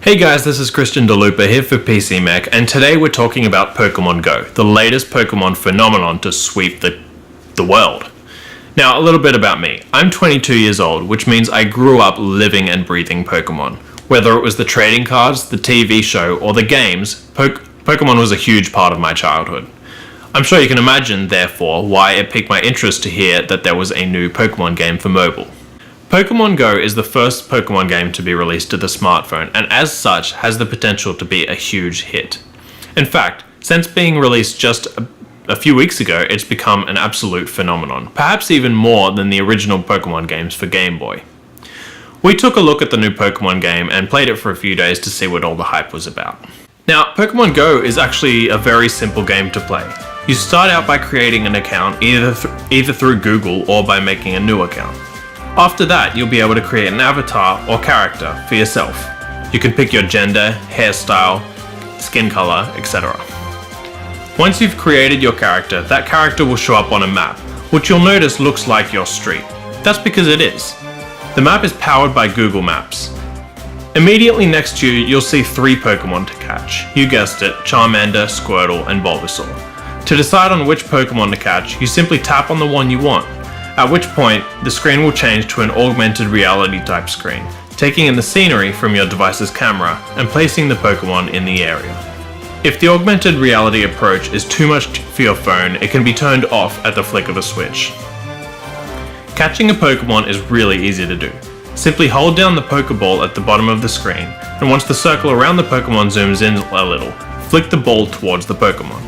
Hey guys, this is Christian DeLupa here for PC Mech, and today we're talking about Pokemon Go, the latest Pokemon phenomenon to sweep the world. Now, a little bit about me. I'm 22 years old, which means I grew up living and breathing Pokemon. Whether it was the trading cards, the TV show, or the games, Pokemon was a huge part of my childhood. I'm sure you can imagine, therefore, why it piqued my interest to hear that there was a new Pokemon game for mobile. Pokemon Go is the first Pokemon game to be released to the smartphone, and as such has the potential to be a huge hit. In fact, since being released just a few weeks ago, it's become an absolute phenomenon, perhaps even more than the original Pokemon games for Game Boy. We took a look at the new Pokemon game and played it for a few days to see what all the hype was about. Now, Pokemon Go is actually a very simple game to play. You start out by creating an account either through Google or by making a new account. After that, you'll be able to create an avatar or character for yourself. You can pick your gender, hairstyle, skin color, etc. Once you've created your character, that character will show up on a map, which you'll notice looks like your street. That's because it is. The map is powered by Google Maps. Immediately next to you, you'll see 3 Pokemon to catch. You guessed it, Charmander, Squirtle, and Bulbasaur. To decide on which Pokemon to catch, you simply tap on the one you want. At which point, the screen will change to an augmented reality type screen, taking in the scenery from your device's camera and placing the Pokemon in the area. If the augmented reality approach is too much for your phone, it can be turned off at the flick of a switch. Catching a Pokemon is really easy to do. Simply hold down the Pokeball at the bottom of the screen, and once the circle around the Pokemon zooms in a little, flick the ball towards the Pokemon.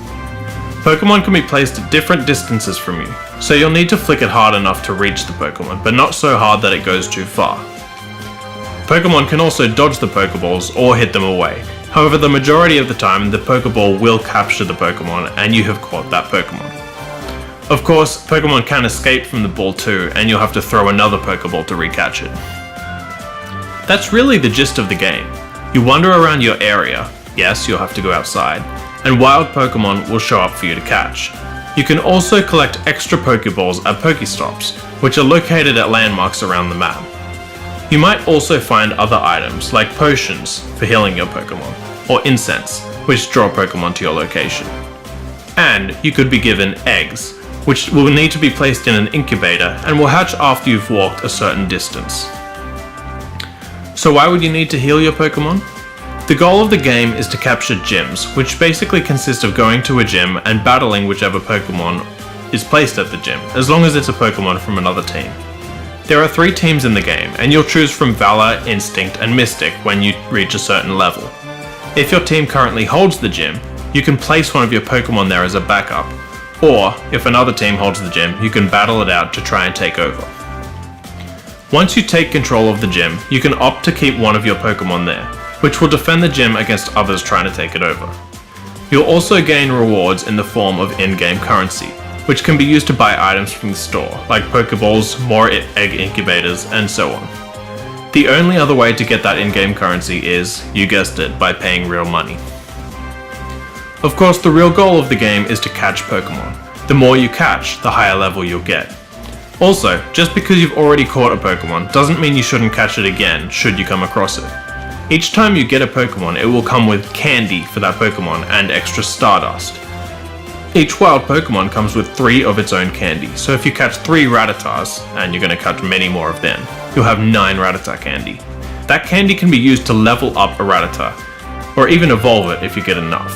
Pokemon can be placed at different distances from you, so you'll need to flick it hard enough to reach the Pokemon, but not so hard that it goes too far. Pokemon can also dodge the Pokeballs or hit them away. However, the majority of the time, the Pokeball will capture the Pokemon and you have caught that Pokemon. Of course, Pokemon can escape from the ball too, and you'll have to throw another Pokeball to recatch it. That's really the gist of the game. You wander around your area, yes, you'll have to go outside, and wild Pokemon will show up for you to catch. You can also collect extra Pokeballs at Pokestops, which are located at landmarks around the map. You might also find other items like potions for healing your Pokemon, or incense, which draw Pokemon to your location. And you could be given eggs, which will need to be placed in an incubator and will hatch after you've walked a certain distance. So why would you need to heal your Pokemon? The goal of the game is to capture gyms, which basically consist of going to a gym and battling whichever Pokemon is placed at the gym, as long as it's a Pokemon from another team. There are 3 teams in the game, and you'll choose from Valor, Instinct, and Mystic when you reach a certain level. If your team currently holds the gym, you can place one of your Pokemon there as a backup, or if another team holds the gym, you can battle it out to try and take over. Once you take control of the gym, you can opt to keep one of your Pokemon there, which will defend the gym against others trying to take it over. You'll also gain rewards in the form of in-game currency, which can be used to buy items from the store, like Pokeballs, more egg incubators, and so on. The only other way to get that in-game currency is, you guessed it, by paying real money. Of course, the real goal of the game is to catch Pokemon. The more you catch, the higher level you'll get. Also, just because you've already caught a Pokemon doesn't mean you shouldn't catch it again should you come across it. Each time you get a Pokemon, it will come with candy for that Pokemon and extra Stardust. Each wild Pokemon comes with 3 of its own candy, so if you catch 3 Rattatas, and you're going to catch many more of them, you'll have 9 Rattata candy. That candy can be used to level up a Rattata, or even evolve it if you get enough.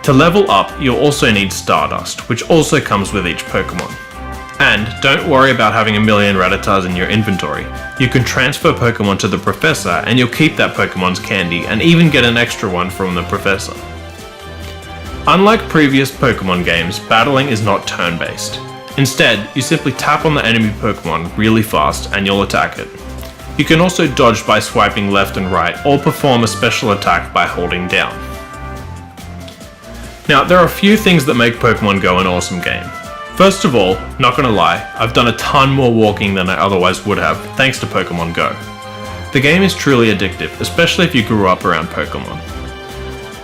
To level up, you'll also need Stardust, which also comes with each Pokemon. And don't worry about having a million Rattatas in your inventory. You can transfer Pokemon to the Professor and you'll keep that Pokemon's candy and even get an extra one from the Professor. Unlike previous Pokemon games, battling is not turn-based. Instead, you simply tap on the enemy Pokemon really fast and you'll attack it. You can also dodge by swiping left and right or perform a special attack by holding down. Now, there are a few things that make Pokemon Go an awesome game. First of all, not gonna lie, I've done a ton more walking than I otherwise would have, thanks to Pokemon Go. The game is truly addictive, especially if you grew up around Pokemon.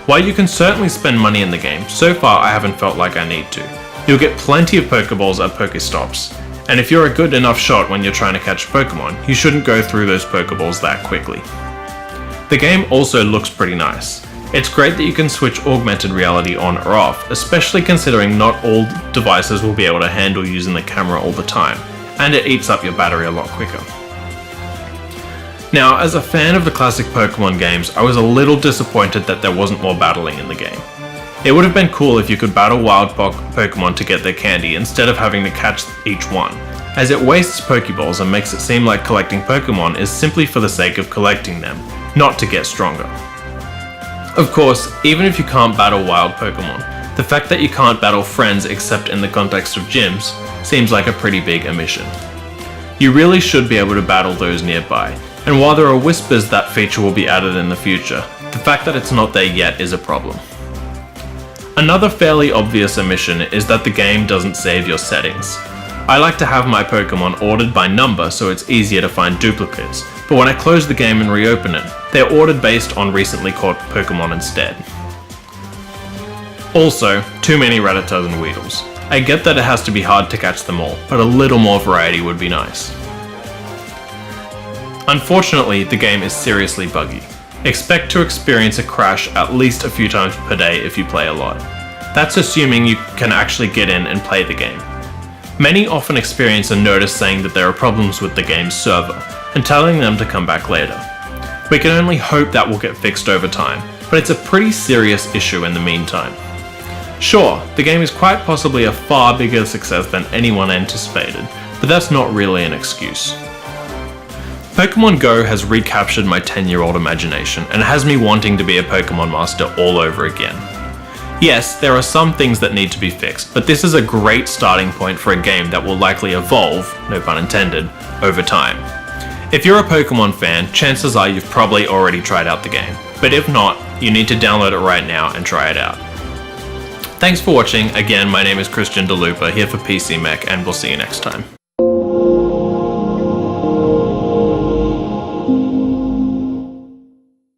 While you can certainly spend money in the game, so far I haven't felt like I need to. You'll get plenty of Pokeballs at Pokestops, and if you're a good enough shot when you're trying to catch Pokemon, you shouldn't go through those Pokeballs that quickly. The game also looks pretty nice. It's great that you can switch augmented reality on or off, especially considering not all devices will be able to handle using the camera all the time, and it eats up your battery a lot quicker. Now, as a fan of the classic Pokemon games, I was a little disappointed that there wasn't more battling in the game. It would have been cool if you could battle wild Pokemon to get their candy instead of having to catch each one, as it wastes Pokeballs and makes it seem like collecting Pokemon is simply for the sake of collecting them, not to get stronger. Of course, even if you can't battle wild Pokemon, the fact that you can't battle friends except in the context of gyms seems like a pretty big omission. You really should be able to battle those nearby, and while there are whispers that feature will be added in the future, the fact that it's not there yet is a problem. Another fairly obvious omission is that the game doesn't save your settings. I like to have my Pokemon ordered by number so it's easier to find duplicates, but when I close the game and reopen it, they're ordered based on recently caught Pokemon instead. Also, too many Rattatas and Weedles. I get that it has to be hard to catch them all, but a little more variety would be nice. Unfortunately, the game is seriously buggy. Expect to experience a crash at least a few times per day if you play a lot. That's assuming you can actually get in and play the game. Many often experience a notice saying that there are problems with the game's server, and telling them to come back later. We can only hope that will get fixed over time, but it's a pretty serious issue in the meantime. Sure, the game is quite possibly a far bigger success than anyone anticipated, but that's not really an excuse. Pokemon Go has recaptured my 10-year-old imagination and has me wanting to be a Pokemon master all over again. Yes, there are some things that need to be fixed, but this is a great starting point for a game that will likely evolve, no pun intended, over time. If you're a Pokemon fan, chances are you've probably already tried out the game, but if not, you need to download it right now and try it out. Thanks for watching. Again, my name is Christian DeLupa here for PC Mech, and we'll see you next time.